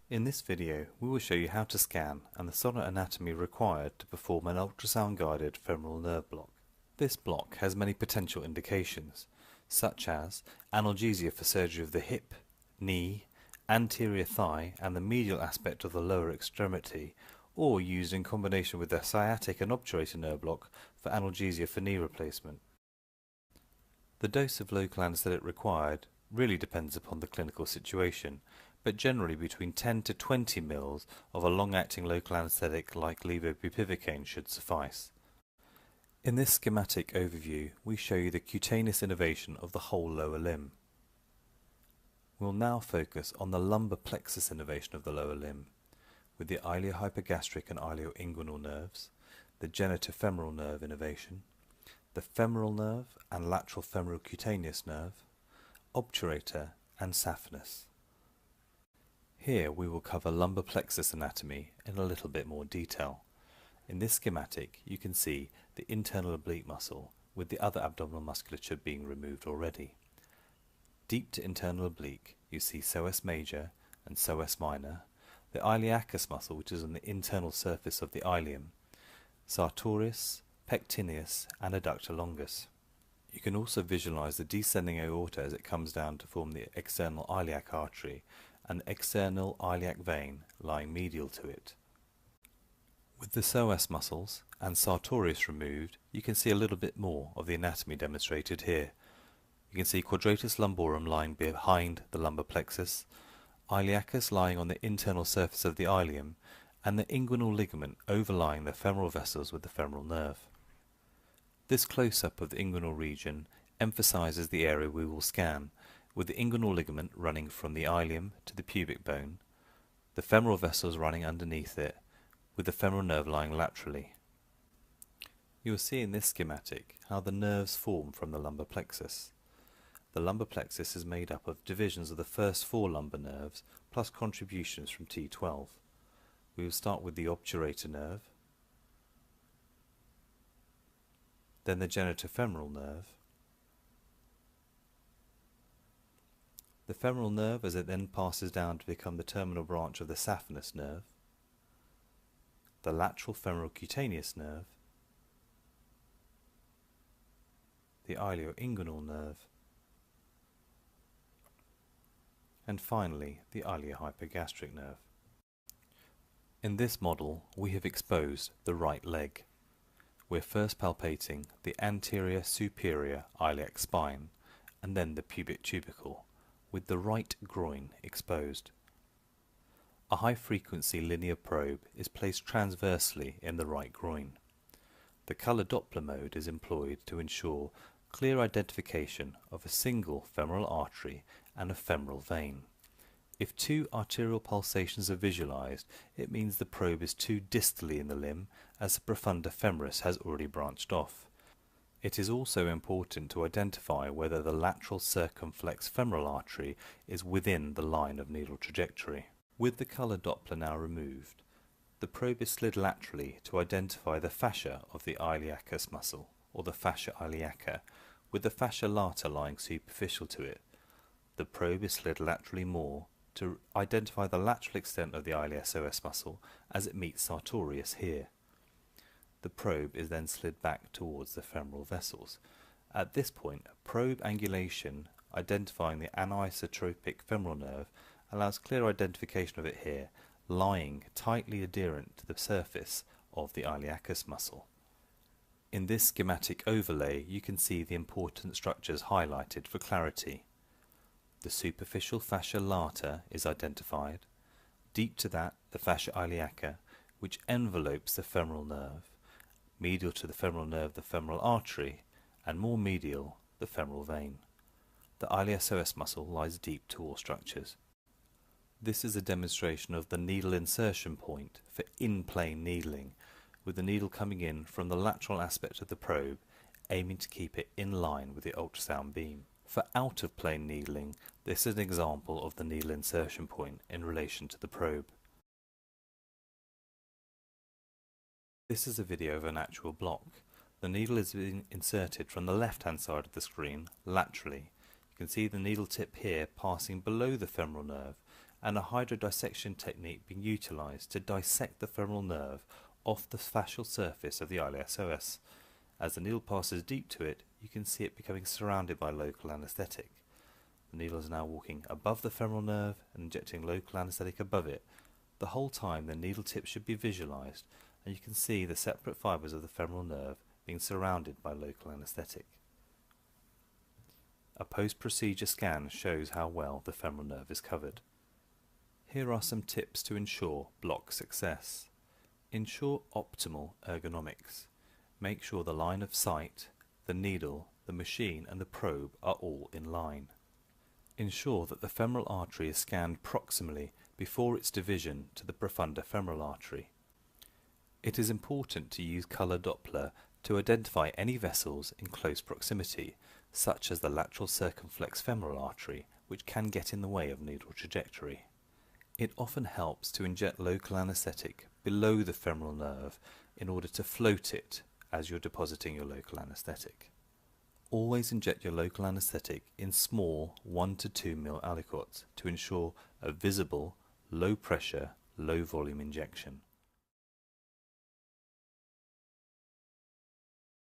In this video, we will show you how to scan and the solid anatomy required to perform an ultrasound-guided femoral nerve block. This block has many potential indications, such as analgesia for surgery of the hip, knee, anterior thigh and the medial aspect of the lower extremity, or used in combination with the sciatic and obturator nerve block for analgesia for knee replacement. The dose of local anesthetic required really depends upon the clinical situation, but generally between 10 to 20 mL of a long-acting local anesthetic like levobupivacaine should suffice. In this schematic overview, we show you the cutaneous innervation of the whole lower limb. We'll now focus on the lumbar plexus innervation of the lower limb, with the iliohypogastric and ilioinguinal nerves, the genitofemoral nerve innervation, the femoral nerve and lateral femoral cutaneous nerve, obturator and saphenous. Here we will cover lumbar plexus anatomy in a little bit more detail. In this schematic you can see the internal oblique muscle with the other abdominal musculature being removed already. Deep to internal oblique you see psoas major and psoas minor, the iliacus muscle which is on the internal surface of the ilium, sartorius, pectineus and adductor longus. You can also visualize the descending aorta as it comes down to form the external iliac artery and external iliac vein lying medial to it. With the psoas muscles and sartorius removed, you can see a little bit more of the anatomy demonstrated here. You can see quadratus lumborum lying behind the lumbar plexus, iliacus lying on the internal surface of the ilium, and the inguinal ligament overlying the femoral vessels with the femoral nerve. This close-up of the inguinal region emphasizes the area we will scan, with the inguinal ligament running from the ilium to the pubic bone, the femoral vessels running underneath it, with the femoral nerve lying laterally. You will see in this schematic how the nerves form from the lumbar plexus. The lumbar plexus is made up of divisions of the first four lumbar nerves plus contributions from T12. We will start with the obturator nerve, then the genitofemoral nerve, the femoral nerve as it then passes down to become the terminal branch of the saphenous nerve, the lateral femoral cutaneous nerve, the ilioinguinal nerve, and finally the iliohypogastric nerve. In this model we have exposed the right leg. We're first palpating the anterior superior iliac spine and then the pubic tubercle, with the right groin exposed. A high-frequency linear probe is placed transversely in the right groin. The colour Doppler mode is employed to ensure clear identification of a single femoral artery and a femoral vein. If two arterial pulsations are visualized, it means the probe is too distally in the limb as the profunda femoris has already branched off. It is also important to identify whether the lateral circumflex femoral artery is within the line of needle trajectory. With the colour Doppler now removed, the probe is slid laterally to identify the fascia of the iliacus muscle, or the fascia iliaca, with the fascia lata lying superficial to it. The probe is slid laterally more to identify the lateral extent of the iliopsoas muscle as it meets sartorius here. The probe is then slid back towards the femoral vessels. At this point, probe angulation identifying the anisotropic femoral nerve allows clear identification of it here, lying tightly adherent to the surface of the iliacus muscle. In this schematic overlay you can see the important structures highlighted for clarity. The superficial fascia lata is identified, deep to that the fascia iliaca, which envelopes the femoral nerve, medial to the femoral nerve the femoral artery, and more medial the femoral vein. The iliopsoas muscle lies deep to all structures. This is a demonstration of the needle insertion point for in-plane needling, with the needle coming in from the lateral aspect of the probe, aiming to keep it in line with the ultrasound beam. For out-of-plane needling, this is an example of the needle insertion point in relation to the probe. This is a video of an actual block. The needle is being inserted from the left-hand side of the screen, laterally. You can see the needle tip here passing below the femoral nerve and a hydrodissection technique being utilised to dissect the femoral nerve off the fascial surface of the LSORA. As the needle passes deep to it, you can see it becoming surrounded by local anaesthetic. The needle is now walking above the femoral nerve and injecting local anaesthetic above it. The whole time the needle tip should be visualised, and you can see the separate fibres of the femoral nerve being surrounded by local anaesthetic. A post-procedure scan shows how well the femoral nerve is covered. Here are some tips to ensure block success. Ensure optimal ergonomics. Make sure the line of sight, the needle, the machine and the probe are all in line. Ensure that the femoral artery is scanned proximally before its division to the profunda femoral artery. It is important to use colour Doppler to identify any vessels in close proximity, such as the lateral circumflex femoral artery, which can get in the way of needle trajectory. It often helps to inject local anaesthetic below the femoral nerve in order to float it as you're depositing your local anaesthetic. Always inject your local anaesthetic in small 1 to 2 ml aliquots to ensure a visible, low pressure, low volume injection.